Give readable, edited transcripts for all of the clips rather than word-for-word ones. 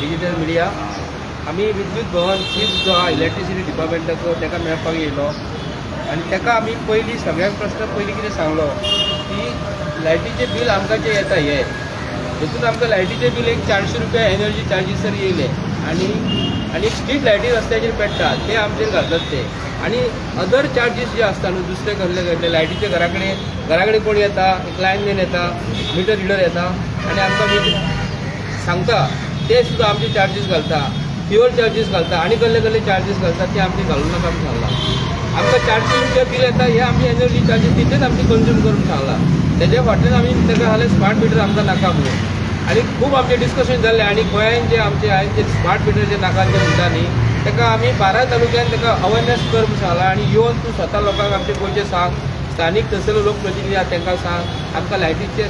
Digital media आम्ही विद्युत भवन chief जो हा इलेक्ट्रिसिटी डिपार्टमेंटाचो ताका मेळपाक येयलो आनी ताका आमी पयलीं सगळ्यात प्रश्न पयलीं कितें सांगलो की लायटीचें बील आमकां जें येता हे हितून आमकां लायटीचें बील एक 400 रुपया एनर्जी चार्जीस तर येयले आनी स्ट्रीट लायटी रस्त्याचेर पेट्टा ते आमचेर घालतात ते आनी अदर चार्जीस जे आसता न्हू दुसरे कसले लायटीचे घरा कडेन कोण येता एक लायनमॅन येता मिटर रिडर येता आनी आमकां सांगता ते सुद्दां आमचे चार्जीस घालता फ्युअल चार्जीस घालता आनी कसले चार्जीस घालता ते आमचे घालूं नाका आमी सांगला आमकां 400 रुपया बील येता हे आमी एनर्जी चार्जीस तिथेच आमचे कंज्यूम करून सांगला तेज्या फाटल्यान आमी ताका जाल्यार स्मार्ट मिटर आमकां नाका म्हणून आनी खूब आमचें डिस्कशन जाल्लें आनी गोंयान जे आमचे हांवें जे स्मार्ट मिटर जे नाका जे म्हणटा न्ही ताका आमी 12 तालुक्यान ताका अवेरनेस कर म्हणून सांगला आनी येवन तूं स्वता लोकांक आमचे गोंयचे सांग स्थानीक तहसील लोकप्रतिनिधी आहा तांकां सांग आमकां लायटीचे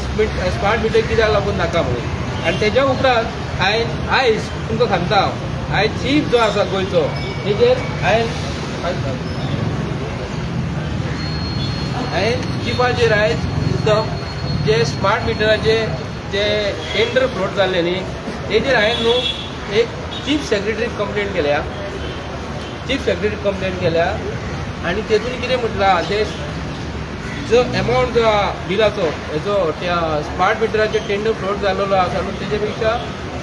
स्मार्ट मिटर कित्याक लागून नाका म्हणून आनी तेज्या उपरांत हांवें आयज तुमकां सांगता हांव आयज चीफ जो आसा गोंयचो तेजेर हांवें चिफाचेर आयज जे स्मार्ट मिटराचे जे टेंडर फ्लोट जाल्ले न्ही तेजेर हांवें न्हू एक चीफ सेक्रेटरीक कंप्लेंट केल्या आनी तेतून कितें म्हटलां ते जो एमावंट जो बिलाचो हेजो त्या स्मार्ट मिटराचे टेंडर फ्लोट जाल्लो आसा न्हू तेजे पेक्षा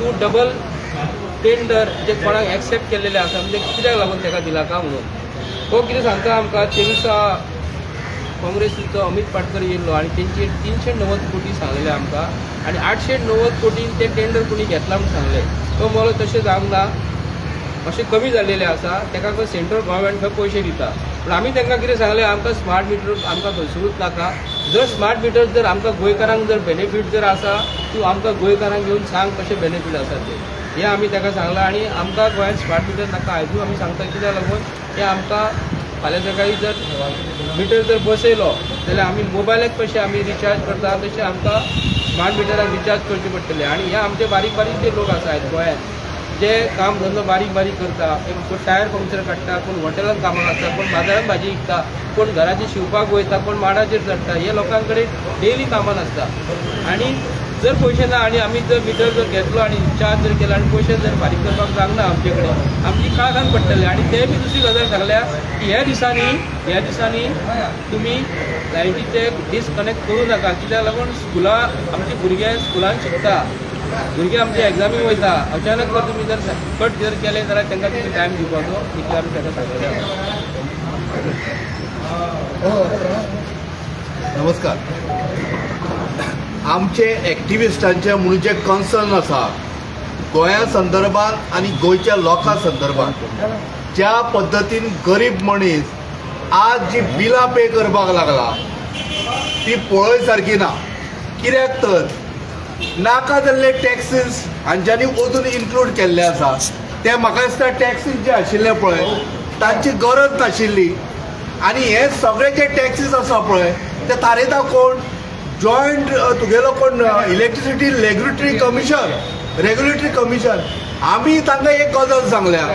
तूं डबल टेंडर जे कोणाक एक्सेप्ट केल्लेले आसा म्हणजे कित्याक लागून ताका दिला काय म्हणून तो कितें सांगता आमकां 23 काँग्रेसीचो अमित पाटकर येयल्लो आनी तेंचे 390 कोटी सांगलेले आमकां आनी 890 कोटीन ते टेंडर कोणी घेतला म्हणून सांगले तो म्हणलो तशें जावंक ना अशें कमी जाल्लेलें आसा ताका खंय सेंट्रल गव्हर्मेंट खंय पयशे दिता पूण आमी तांकां कितें सांगलें आमकां स्मार्ट मिटर आमकां खंयसरूच नाका जर स्मार्ट मिटर जर आमकां गोंयकारांक जर बेनिफीट जर आसा तूं आमकां गोंयकारांक घेवन सांग कशें बेनिफीट आसा ते हें आमी ताका सांगलां आनी आमकां गोंयांत स्मार्ट मिटर नाका आयजूय आमी सांगता कित्याक लागून तें आमकां फाल्यां सकाळी जर मिटर जर बसयलो जाल्यार आमी मोबायलाक कशें आमी रिचार्ज करता तशें आमकां स्मार्ट मिटराक रिचार्ज करचें पडटलें आनी हे आमचे बारीक जे लोक आसा आयज गोंयांत जे काम धंदो बारीक करता कोण टायर पंक्चर काडटा कोण हॉटेलांत कामाक आसता कोण बाजारांत भाजी विकता कोण घराची शिवपाक वयता कोण माडाचेर चडटा हे लोकां कडेन डेली कामान आसता आनी जर पयशे ना आनी आमी जर मिटर जर घेतलो आनी रिचार्ज जर केलो आनी पयशे जर फारीक करपाक जावना आमचे कडेन आमची काळखान पडटले आनी ते बी दुसरी गजाल सांगल्या की ह्या दिसांनी तुमी लायटीचे डिस्कनेक्ट करूं नाका कित्याक लागून आमचे भुरगे स्कुलान शिकता भुरगे आमचे एग्जामीक वयता अचानक जर तुमी जर कट जर केले जाल्यार तांकां तुमी टायम दिवपाचो इतलें आमी ताका सांगलेलें नमस्कार आमचे एक्टिविस्टांचे म्हणून जे कन्सर्न आसा गोंया संदर्भात आनी गोंयच्या लोकां संदर्भात ज्या पद्दतीन गरीब मनीस आज जी बिलां पे करपाक लागला ती पळय सारकी ना कित्याक तर नाका जाल्ले टॅक्सीस हांच्यांनी अजून इन्क्लूड केल्ले आसा ते म्हाका दिसता टॅक्सीस जे आशिल्ले पळय तांची गरज नाशिल्ली आनी हे सगळे जे टॅक्सीस आसा पळय ते थारयता कोण जॉयंट तुगेलो कोण इलेक्ट्रिसिटी रेग्युलेटरी कमिशन आमी तांकां एक गजाल सांगल्या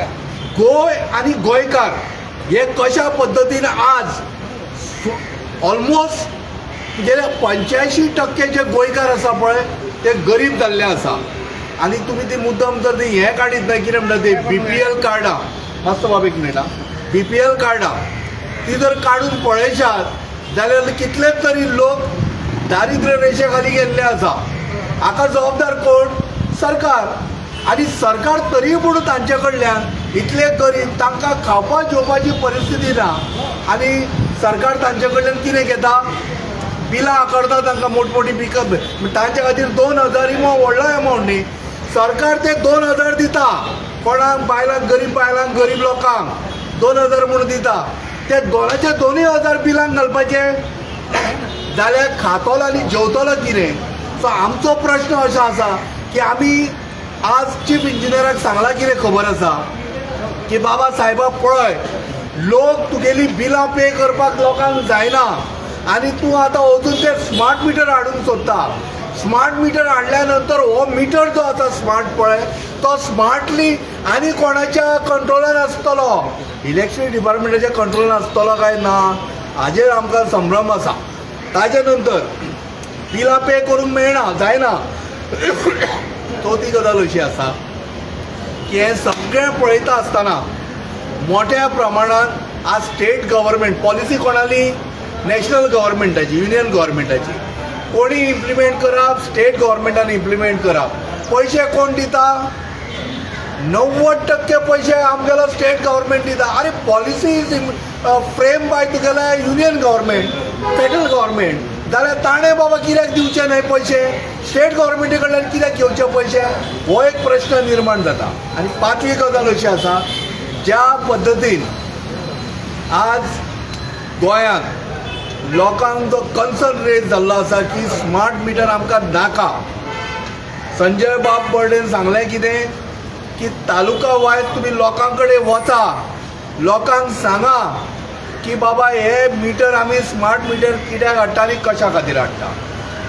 गोंय आनी गोंयकार हे कशा पद्दतीन आज ऑलमोस्ट तुगेले 85% जे गोंयकार आसा पळय ते गरीब जाल्ले आसा आनी तुमी ती मुद्दम जर ती हें काडीत ना कितें म्हणटा ती BPL कार्डां मातसो बाब एक मिनिटा BPL कार्डां ती जर काडून पळयशात जाल्यार कितलेच तरी लोक दारिद्र्य रेशे खाली गेल्ले आसा हाका जबाबदार कोण सरकार आनी सरकार तरी पूण तांचे कडल्यान इतले गरीब तांकां खावपा जेवपाची परिस्थिती ना आनी सरकार तांचे कडल्यान कितें घेता बिलां आकारता तांकां मोठमोठी पिकअप तांचे खातीर 2000 व्हडलो एमावंट न्ही सरकार ते 2000 दिता कोणाक बायलांक गरीब लोकांक 2000 म्हणून दिता ते दोनाचे 2000 बिलांक घालपाचे जाल्यार खातलो आनी जेवतलो कितें सो आमचो प्रश्न असो आसा की आमी आज चीफ इंजिनियराक सांगला कितें खबर आसा की बाबा सायबा पळय लोक तुगेली बिलां पे करपाक लोकांक जायना आनी तूं आतां अजून ते स्मार्ट मिटर हाडूंक सोदता स्मार्ट मिटर हाडल्या नंतर हो मिटर जो आसा स्मार्ट पळय तो स्मार्टली आनी कोणाच्या कंट्रोलान आसतलो इलेक्ट्रिसिटी डिपार्टमेंटाच्या कंट्रोलान आसतलो काय ना हाजेर आमकां संभ्रम आसा ताजे नंतर बिलां पे करूंक मेळना जायना चवथी गजाल अशी आसा की हे सगळें पळयता आसतना मोठ्या प्रमाणात आज स्टेट गव्हर्मेंट पॉलिसी कोणाली नॅशनल गव्हर्मेंटाची युनियन गव्हर्मेंटाची कोणी इम्प्लिमेंट करप स्टेट गव्हर्मेंटान इम्प्लिमेंट करप पैसे कोण दिता 90% पैसे आमगेलो स्टेट गव्हर्मेंट दिता अरे पॉलिसी इज फ्रेम बाय तुगेले युनियन गव्हर्मेंट फेडरल गव्हर्मेंट जाल्यार ताणें बाबा कित्याक दिवचे न्हय पैसे स्टेट गव्हर्मेंटी कडल्यान कित्याक घेवचे पैसे हो एक प्रश्न निर्माण जाता आनी पांचवी गजाल अशी आसा ज्या पद्दतीन आज गोंयांत लोकांक जो कन्सर्न रेज जाल्लो आसा की स्मार्ट मिटर आमकां नाका संजय बाब बर्डेन सांगलें कितें की तालुका वायज तुमी लोकां कडेन वचा लोकांक सांगा की बाबा हे मिटर आमी स्मार्ट मिटर कित्याक हाडटा आनी कशा खातीर हाडटा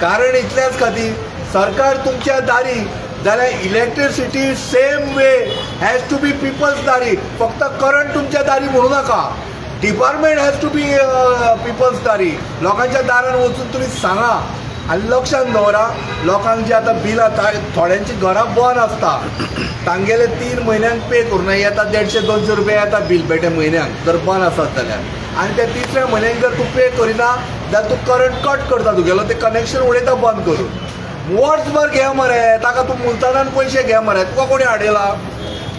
कारण इतल्याच खातीर सरकार तुमच्या दारी जाल्यार electricity same way has to be people's दारी फक्त करंट तुमच्या दारी म्हणू नाका department has to be people's दारी लोकांच्या दारान वचून तुमी सांगा आनी लक्षांत दवरा लोकांक जे आतां बिल येता थोड्यांची घरां बंद आसता तांगेले 3 म्हयन्यांक पे करूं येता 150-200 रुपया येता बिल बेटे म्हयन्याक जर बंद आसत जाल्यार आनी त्या 3ऱ्या म्हयन्याक जर तूं पे करिना जाल्यार तूं करंट कट करता तुगेलो ते कनेक्शन उडयता बंद करून वर्सभर घे मरे ताका तूं मुल्तानान पयशे घे मरे तुका कोणी हाडयला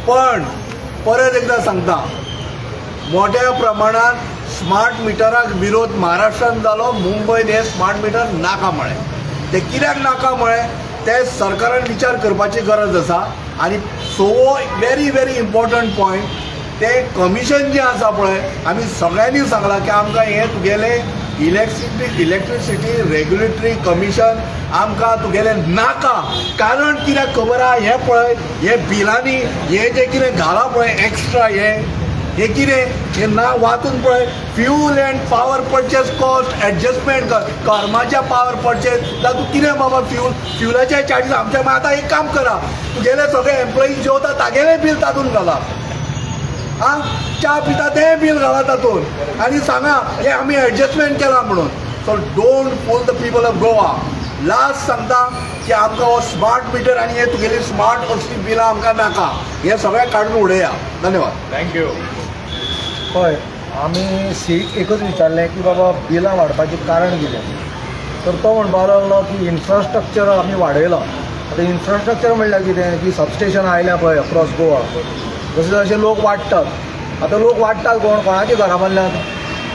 पण परत एकदां सांगता मोठ्या प्रमाणात स्मार्ट मिटराक विरोध महाराष्ट्रान जालो मुंबयन हे स्मार्ट मिटर नाका म्हळें ते कित्याक नाका म्हळें ते सरकारान विचार करपाची गरज आसा आनी व्हेरी व्हेरी इम्पॉर्टंट पॉयंट ते कमिशन जें आसा पळय आमी सगळ्यांनी सांगलां की आमकां हें तुगेलें इलेक्ट्रिसिटी रेग्युलेटरी कमिशन आमकां तुगेलें नाका कारण कित्याक खबर आहा हें पळय हे बिलांनी हें जें कितें घाला पळय एक्स्ट्रा हे कितें हे ना वाचून पळय fuel and power purchase cost adjustment कर्माच्या पावर परचेस जाल्यार तूं कितें बाबा फ्युलाचे चार्जीस आमच्या आतां एक काम करा तुगेले सगळे एम्प्लॉईज जेवता तागेलें बील तातूंत घाला आं च्या पिता तें बील घाला तातूंत आनी सांगा हे आमी एडजस्टमेंट केला म्हणून so don't fool the people of Goa last सांगता की आमकां हो स्मार्ट मिटर आनी हे तुगेली स्मार्ट असली बिलां आमकां नाका हे सगळें काडून उडया धन्यवाद थँक्यू हय आमी एकच विचारलें की बाबा बिलां वाडपाचें कारण कितें तर तो म्हणपाक लागलो की इन्फ्रास्ट्रक्चर आमी वाडयलां आतां इन्फ्रास्ट्रक्चर म्हणल्यार कितें की सबस्टेशन आयल्या पळय अक्रॉस गोवा जशे जशे लोक वाडटात आतां लोक वाडटात कोणाची घरां बांदल्यात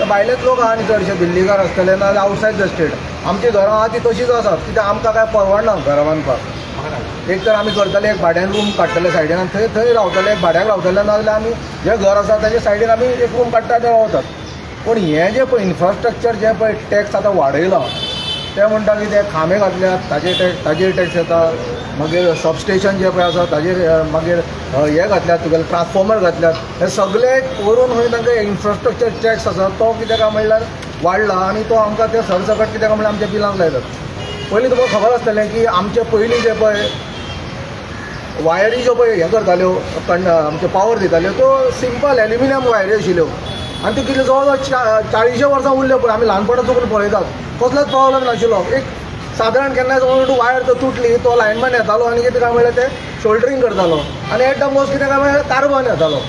तर भायलेच लोक आहा न्ही चडशे दिल्लीकार आसतले ना आवटसायड द स्टेट आमची घरां आहा ती तशींच आसात कित्याक आमकां काय परवडना घरां बांदपाक एक तर आमी करतले एक भाड्यान रूम काडटले सायडीन आनी थंय रावतले एक भाड्याक रावतले नाजाल्यार आमी जें घर आसा ताचे सायडीन आमी एक रूम काडटा ते रावतात पूण हें जें पळय इन्फ्रास्ट्रक्चर जें पळय टॅक्स आतां वाडयला ते म्हणटा की ते खांबे घातल्यात ताजेर टॅक्स येता मागीर सबस्टेशन जें पळय आसा ताजेर मागीर हे घातल्यात तुगेले ट्रान्सफॉर्मर घातल्यात हे सगळे करून खंय तांकां इन्फ्रास्ट्रक्चर टॅक्स आसा तो कितें काय म्हणल्यार वाडला आनी तो आमकां ते सरसकट कितें काय म्हणल्यार आमच्या बिलांक लायतात पयलीं तुमकां खबर आसतलें की आमचे पयलीं जे पळय वायरी ज्यो पळय हे करताल्यो आमचे पावर दिताल्यो त्यो सिंपल एल्युमिनियम वायरी आशिल्ल्यो आनी त्यो कितें जवळ जवळ 40 वर्सां उरल्यो पळय आमी ल्हानपणां चुकून पळयतात कसलोच प्रॉब्लम नाशिल्लो एक सादारण केन्नाय जवळ वायर तो तुटली तो लायनमॅन येतालो आनी कितें काय म्हणल्यार ते शोल्डरींग करतालो आनी एट द मोस्ट कितें काय म्हणल्यार कार्बन येतालो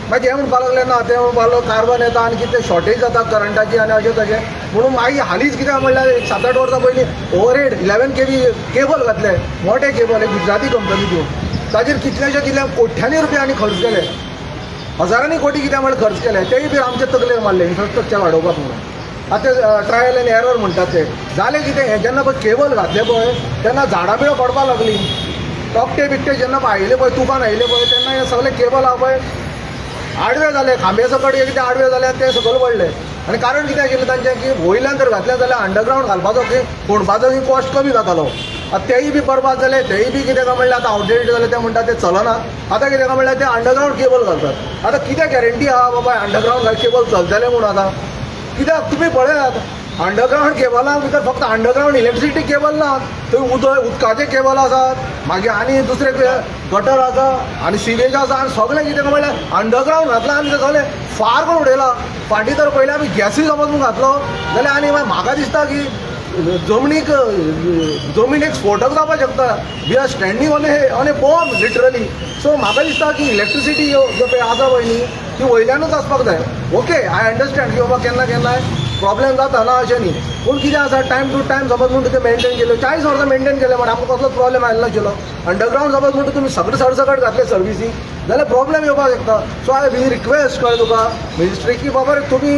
मागीर हे म्हणपाक लागलें ना ते म्हणपाक लागलो कार्बन येता आनी कितें शॉर्टेज जाता करंटाची आनी अशें तशें म्हणून मागीर हालींच कितें म्हणल्यार 7-8 वर्सां पयलीं ओवरहेड 11 kV केबल घातले मोठे केबल एक गुजराती कंपनी त्यो ताजेर कितल्या कोट्यांनी रुपयांनी खर्च केले हजारांनी कोटी कितें म्हणल्यार खर्च केले तेय बी आमचे तकलेर मारले इन्फ्रास्ट्रक्चर वाडोवपाक म्हणून आतां ट्रायल एंड एरर म्हणटात ते जालें कितें हें जेन्ना पळय केबल घातले पळय तेन्ना झाडां बिडां पडपाक लागलीं टोकटे बिकटे जेन्ना आयले पळय तुफान आयले पळय तेन्ना हे सगळे केबल आहा पळय आडवे जाले खांबे सकट हे कितें आडवे जाले ते सकयल पडले आनी कारण कितें केलें तांचें की वयल्यान जर घातलें जाल्यार अंडरग्रावंड घालपाचो फोडपाचो कॉस्ट कमी जातालो आतां तेय बी बरबाद जाले तेय बी कितें काय म्हणल्यार आतां आउटडेटेड जाले ते म्हणटा ते चलना आतां कितें काय म्हणल्यार ते अंडरग्रावंड केबल घालतात आतां कितें गॅरंटी आहा बाबा अंडरग्रावंड केबल चलतले म्हणून आतां कित्याक तुमी पळयात अंडरग्रावंड केबला भितर फक्त अंडरग्रावंड इलेक्ट्रिसिटी केबल ना थंय उदकाचे केबल आसात मागीर आनी दुसरे गटर आसा आनी सिवेज आसा आनी सगळें कितें म्हणल्यार अंडरग्रावंड घातला आनी तें सगळें फार करून उडयलां फाटीं तर पयलीं आमी गॅसूय समज घातलो जाल्यार आनी म्हाका दिसता की जमीन एक स्फोटक जावपाक शकता we are standing on a bomb literally. So म्हाका दिसता की इलेक्ट्रिसिटी जो पळय आसा पळय न्ही ती वयल्यानूच आसपाक जाय. ओके आय अंडरस्टँड की बाबा केन्ना केन्नाय प्रॉब्लेम जाता ना अशें न्ही, पूण कितें आसा टायम टू टायम समज म्हणटा तें मेंटेन केलें 40 वर्सां मेंटेन केलें म्हण आमकां कसलोच प्रॉब्लेम आयलो नाशिल्लो. अंडरग्रावंड समज म्हणटा तुमी सगळें सरसकट घातलें सर्विसींग जाल्यार प्रॉब्लेम येवपाक शकता. सो आय वी रिक्वेस्ट कळ्ळें तुका मिनिस्ट्री की बाबा रे तुमी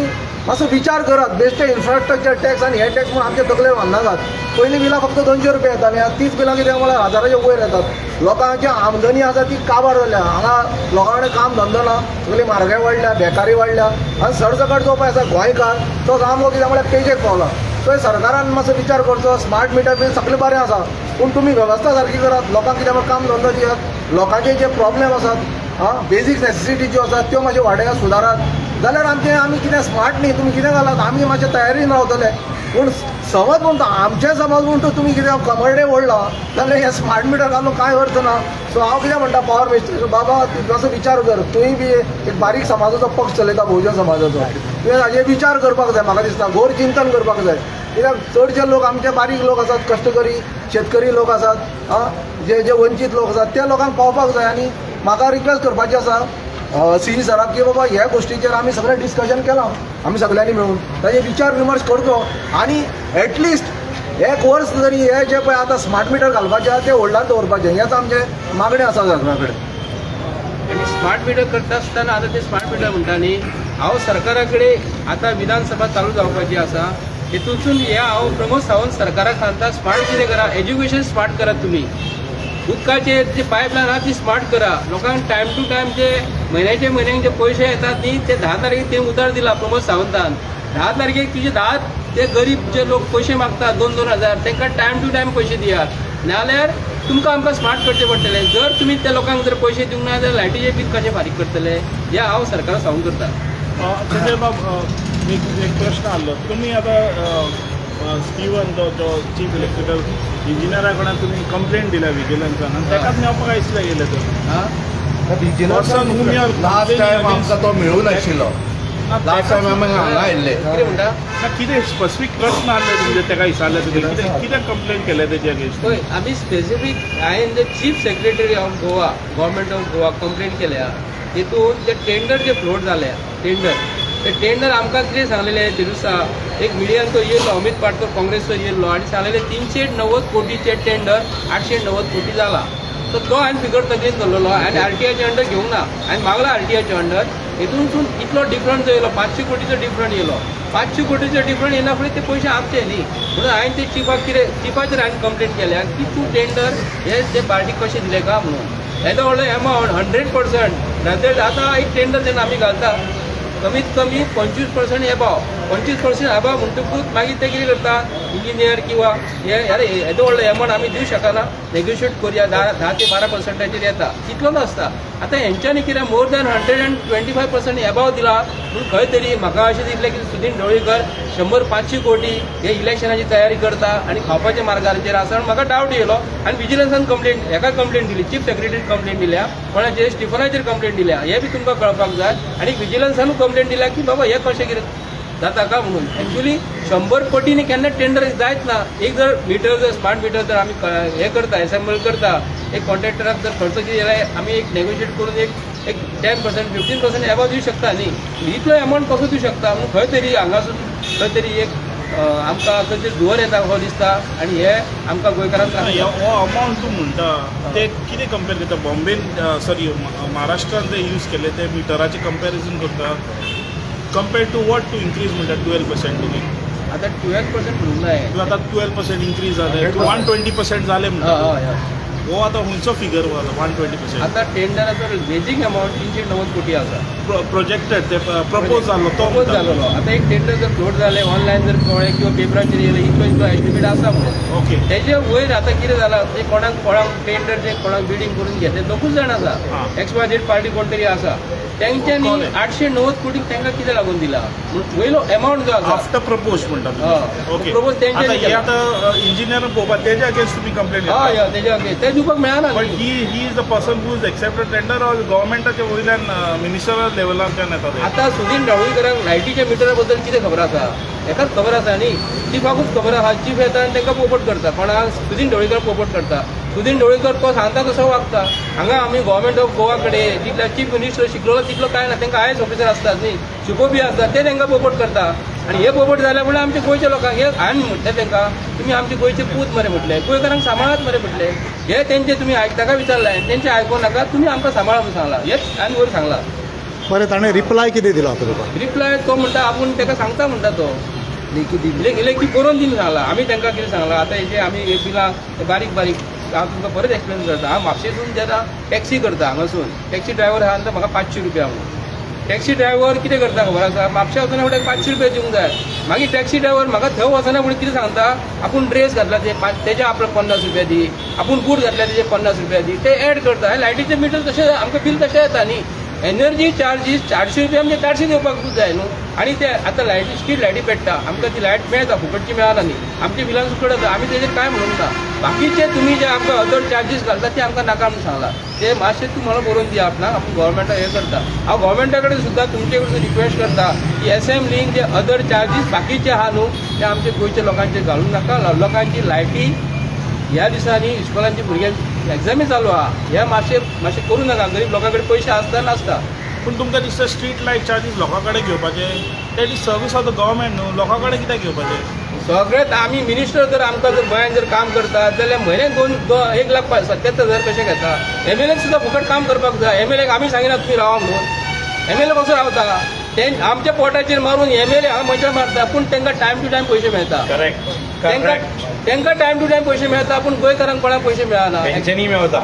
मातसो विचार करात. बेश्टे इन्फ्रास्ट्रक्चर टॅक्स आनी हे टॅक्स म्हणून आमचे तकले बांदनाकात. पयलीं बिलां फक्त 200 रुपया येतालीं, आतां तीच बिलां कितें म्हळ्यार हजाराच्या वयर येतात. लोकांची आमदनी आसा ती काबार जाल्या. हांगा लोकां कडेन काम धंदो ना, सगळी म्हारगाय वाडल्या, बेकारी वाडल्या आनी सरसकट जो पळय आसा गोंयकार तो सामको कितें म्हळ्यार पेजेक पावला. सो सरकारान मातसो विचार करचो. स्मार्ट मिटर बील सगळें बरें आसा, पूण तुमी वेवस्था सारकी करात. लोकांक कितें म्हळ्यार काम धंदो दियात. लोकांचे जे प्रॉब्लेम आसात बेजीक नेसेसिटी ज्यो आसात त्यो मातशें वाडयात, सुदारात जाल्यार आमी कितें स्मार्ट न्ही. तुमी कितें घालात आमी मातशें तयारीन रावतले. पूण समज म्हणटा आमचें समज म्हणटा तुमी कितें कमर्डे ओडला जाल्यार हे स्मार्ट मिटर घालून कांय अर्थ ना. सो हांव कितें म्हणटा पॉवर मिनिस्टर बाबा मातसो विचार कर. तुवें बी एक बारीक समाजाचो पक्ष चलयता बहुजन समाजाचो, तुवें हाजेर विचार करपाक जाय. म्हाका दिसता घोर चिंतन करपाक जाय. कित्याक चडशे लोक आमचे बारीक लोक आसात, कश्टकरी शेतकरी लोक आसात, जे वंचीत लोक आसात त्या लोकांक पावपाक जाय. आनी म्हाका रिक्वेस्ट करपाची आसा सी सराक की बाबा ह्या गोष्टीचेर आमी सगळें डिस्कशन केलां आमी सगळ्यांनी मेळून ताजेर विचार विमर्श करचो. आनी एटलिस्ट एक वर्स जरी हे जे पळय आतां स्मार्ट मिटर घालपाचें आसा तें होल्डार दवरपाचें हेंच आमचें मागणें आसा सरकारा कडेन. आणि स्मार्ट मीटर करता आसतना आता ते स्मार्ट मीटर म्हणटा न्ही, हांव सरकारा कडेन आतां विधानसभा चालू जावपाची आसा, हेतूंतसून हे हांव प्रमोद सावंत सरकाराक सांगता स्मार्ट कितें करा, एज्युकेशन स्मार्ट करात तुमी. उदकाचे जे पायपलायन आहा ती स्मार्ट करा. लोकांक टायम टू टायम जे म्हयन्याक जे पयशे येतात न्ही ते 10 तारखेक ते उतर दिला प्रमोद सावंतान. 10 तारखेक तुजे 10 ते गरीब जे लोक पयशे मागतात 2-2 हजार तांकां टायम टू टायम पयशे दियात. नाल्यार तुमकां आमकां स्मार्ट करचें पडटलें. जर तुमी त्या लोकांक जर पयशे दिवंक ना जाल्यार लायटीचें बील कशें फारीक करतले हें हांव सरकाराक सांगून करता. संजय बाब एक प्रश्न आसलो. तुमी आतां स्टीवन जो चीफ इलेक्ट्रिकल इंजिनियरा कडल्यान तुमी कंप्लेंट दिल्या विजिलन्सान आनी ताकाच मेळपाक आयिल्ले गेले तर लास्ट टायम आमकां तो मेळून आशिल्लो. लास्ट टायम आमी हांगा आयिल्ले. कितें म्हणटा कितें स्पेसिफीक प्रश्न आसले तुमचे ताका विचारले तुमी कितें कंप्लेंट केले तेजे अगेन्स्ट? पळय आमी स्पेसिफीक हांवें जे chief secretary of Goa government of Goa complaint केल्या. हितून जे टेंडर जे फ्लोट जाले ते टेंडर आमकां कितें सांगलेलें ते दिसा एक मिडियान तो येयलो अमित पाटकर काँग्रेसचो येयलो आनी सांगलेलें 390 कोटीचे टेंडर 890 कोटी जाला. सो तो हांवें फिगर तकलेन धरलेलो आनी आरटीआयचे अंडर घेवंक ना. हांवें मागला आरटीआयचे अंडर. हितूनसून इतलो डिफरंट येयलो 500 कोटीचो डिफरंट येयलो. 500 कोटीचो डिफरंट येना फुडें ते पयशे आमचे न्ही. म्हणून हांवें ते चिफाचेर हांवें कंप्लेंट केल्या की तूं टेंडर हे ते पार्टीक कशें दिले का म्हणून. येदो व्हडलो अमावंट 100% रादर आतां एक टेंडर जेन्ना आमी घालता कमीत कमी 25% एबाव 25% एबाव म्हणटकूच मागीर ते कितें करता इंजिनियर किंवा हे अरे येदो व्हडलो एमावंट आमी दिवंक शकना, नेगोशिएट करुया 10 ते 12% येता तितलो नासता. आतां हेंच्यांनी कितें मोर दॅन 125% एबाव दिला पूण खंय तरी म्हाका अशें दिसलें की सुदीन ढवळीकर 100-500 कोटी हे इलेक्शनाची तयारी करता आनी खावपाच्या मार्गाचेर आसा म्हण म्हाका डावट येयलो. आनी विजिलन्सान कंप्लेंट दिली, चीफ सेक्रेटरी कंप्लेंट दिल्या, कोणाचेर स्टिफनाचेर कंप्लेंट दिल्या. हे बी तुमकां कळपाक जाय. आनी विजिलन्सानूय कंप्लेंट दिल्या की बाबा हे कशें कितें जाता का म्हणून. एक्चुअली 100 कोटींनी केन्ना टेंडर जायत ना. एक जर मिटर जर स्मार्ट मिटर जर आमी हे करता एसेंबल करता एक कॉन्ट्रॅक्टराक जर खर्च कितें जाल्यार आमी एक नेगोशिएट करून एक 10% 15% एबाव दिवंक शकता न्ही. इतलो अमावंट कसो दिवंक शकता म्हणून खंय तरी हांगासून खंय तरी एक आमकां खंय तरी धुवर येता हो दिसता. आनी हे आमकां गोंयकारांक हो अमावंट तूं म्हणटा ते कितें कंपेर करता? बॉम्बेन सॉरी महाराष्ट्रान ते यूज केले ते मिटराचें कंपॅरिजन करता compared to what to increase म्हणटा 12% तुमी आतां 12% म्हणूंक जाय. आतां 12% इन्क्रीज जाले 120% जाले म्हणटा. हो आतां खंयचो फिगर हो 120%? आतां टेंडराचो बेजीक अमावंट 390 कोटी आसा. प्रोजेक्टेड ते प्रपोज जाल्लो तो प्रपोज जालेलो. आतां एक टेंडर जर फ्लोट जालें ऑनलायन जर कळ्ळें किंवा पेपराचेर येयलें इतलो एस्टिमेट आसा म्हणून. ओके तेजे वयर आतां कितें जालां ते कोणाक टेंडर जे कोणाक बिडिंग करून घेतले दोगूच जाण आसा. XYZ पार्टी कोण तरी आसा तेंच्यांनी 890 कोटी तांकां कितें लागून दिला म्हणून वयलो अमावंट जो आसा आफ्टर प्रपोज म्हणटात हय. ओके Propose तेंच्यांनी आता हे केला. आता इंजिनियर पळोवपाक तेज्या अगेन्स्ट तुमी कंप्लेंट हय हय तेज्या अगेन्स्ट ते दिवपाक मेळना बट न्ही. He is the person who is accepted tender or गव्हर्मेंटाच्या वयल्यान मिनिस्टरल लेवलांच्यान येता ते आतां सुदीन ढवळीकरांक लायटीच्या मिटरा बद्दल कितें खबर आसा एकाच खबर आसा न्ही चिफाकूच खबर आसा चीफ येता आनी तांकां पोपट करता कोणाक सुदीन ढवळीकर पोपट करता सुदीन ढवळीकर तो सांगता तसो वागता हांगा आमी गव्हर्मेंट ऑफ गोवा कडेन जितलो चीफ मिनिस्टर शिकलो तितलो काय ना तांकां आयएस ऑफिसर आसतात न्ही शिकोवपी आसतात ते तांकां पोपट करता आनी हे पोपट जाल्या म्हणल्यार आमच्या गोंयच्या लोकांक हे हांवें म्हटलें तांकां तुमी आमचे गोंयचे पूत मरे म्हटले गोंयकारांक सांबाळात मरे म्हटले हे तेंचे तुमी ताका विचारलें तेंचे आयकूं नाका तुमी आमकां सांबाळा म्हणून सांगला हेच हांवें वयर सांगला बरें ताणें रिप्लाय कितें दिलो आता तुका रिप्लाय तो म्हणटा आपूण ताका सांगता म्हणटा तो लेखी बरोवन दिवन सांगला आमी तांकां कितें सांगला आतां हेजे आमी हे बिलां बारीक बारीक हांव तुमकां परत एक्सप्लेन करता हांव म्हापशेसून जेन्ना टॅक्सी करता हांगासून टॅक्सी ड्रायव्हर आहा आनी तो म्हाका 500 रुपया म्हणून टॅक्सी ड्रायव्हर कितें करता खबर आसा म्हापशा वचना फुडें 500 रुपया दिवंक जाय मागीर टॅक्सी ड्रायव्हर म्हाका थंय वचना फुडें कितें सांगता आपूण ड्रेस घातला तेजे आपल्याक 50 रुपया दी आपूण बूट घातल्या तेजे 50 रुपया दी ते एड करता लायटीचे मिटर तशें आमकां बिल तशें येता न्ही एनर्जी चार्जीस 400 रुपया म्हणजे 400 दिवपाक जाय न्हू आनी ते आतां लायटी स्ट्रीट लायटी पेट्टा आमकां ती लायट मेळटा फुकटची मेळना न्ही आमच्या बिलान सुकट येता आमी तेजेर काय म्हणूंक ना बाकीचे तुमी जे आमकां अदर चार्जीस घालता ते आमकां नाका म्हणून सांगला ते मातशें तूं म्हाका बरोवन दिया आपणाक आपूण गोवोरमेंटाक हें करता हांव गोवोरमेंटा कडेन सुद्दां तुमचे कडेन रिक्वेस्ट करता की एसएम लिंक जे अदर चार्जीस बाकीचे आहा न्हू ते आमच्या गोंयच्या लोकांचेर घालूंक नाका लोकांची लायटी ह्या दिसांनी इस्कॉलांची भुरग्यांची एक्झामी चालू आहा हे मातशें करूं नाका गरीब लोकां कडेन पयशे आसता नासता पूण तुमकां दिसता स्ट्रीट लायट चार्जीस लोकां कडेन घेवपाचे that is service of the government न्हू लोकां कडेन कित्याक घेवपाचे सगळ्यात आमी मिनिस्टर जर आमकां जर गोंयांत जर काम करतात जाल्यार म्हयन्याक 1,77,000 कशें घेता एमएलएक सुद्दां फुकट काम करपाक जाय एमएलएक आमी सांगिना तुमी रावा म्हणून एमएलए कसो रावता ते आमच्या पोटाचेर मारून एमएलए हांगा मजा मारता पूण तांकां टायम टू टायम पयशे मेळटा तांकां टायम टू टायम पयशे मेळटा पूण गोंयकारांक कोणाक पयशे मेळना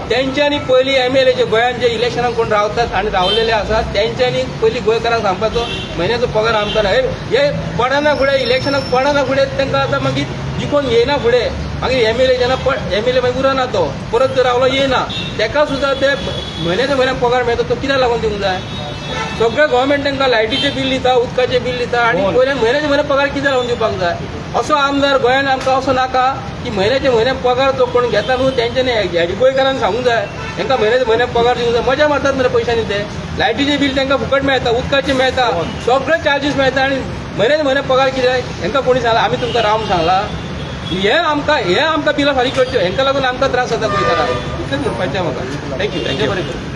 तेंच्यांनी पयलीं एमएलए जे गोंयांत जे इलेक्शनाक कोण रावतात आनी रावलेले आसात तेंच्यांनी पयलीं गोंयकारांक सांगपाचो म्हयन्याचो पगार आमकां ना हे पडना फुडें इलेक्शनाक पडना फुडें तांकां आतां मागीर जिखोन येना फुडें मागीर एमएलए जेन्ना एमएलए मागीर उरना तो परत जर रावलो येना ताका सुद्दां ते म्हयन्याक पगार मेळटा तो कित्याक लागून दिवंक जाय सगळे गोवोरमेंट तांकां लायटीचे बील दिता उदकाचें बील दिता आनी वयल्यान म्हयन्याचे पगार कित्याक लागून दिवपाक जाय असो आमदार गोंयांत आमकां असो नाका की म्हयन्याचे पगार जो कोण घेता न्हू तेंच्यांनी हेजे गोंयकारांक सांगूंक जाय तांकां म्हयन्याचे पगार दिवंक जाय मजा मारतात मरे पयशांनी ते लायटीचे बील तांकां फुकट मेळटा उदकाचें मेळटा सगळे चार्जीस मेळटा आनी म्हयन्याचे पगार कितें हांकां कोणी सांगला आमी तुमकां राव सांगला हे आमकां बिलां फारीक करच्यो हांकां लागून आमकां त्रास जाता गोंयकारांक इतलेंच म्हणपाचें म्हाका थँक्यू बरें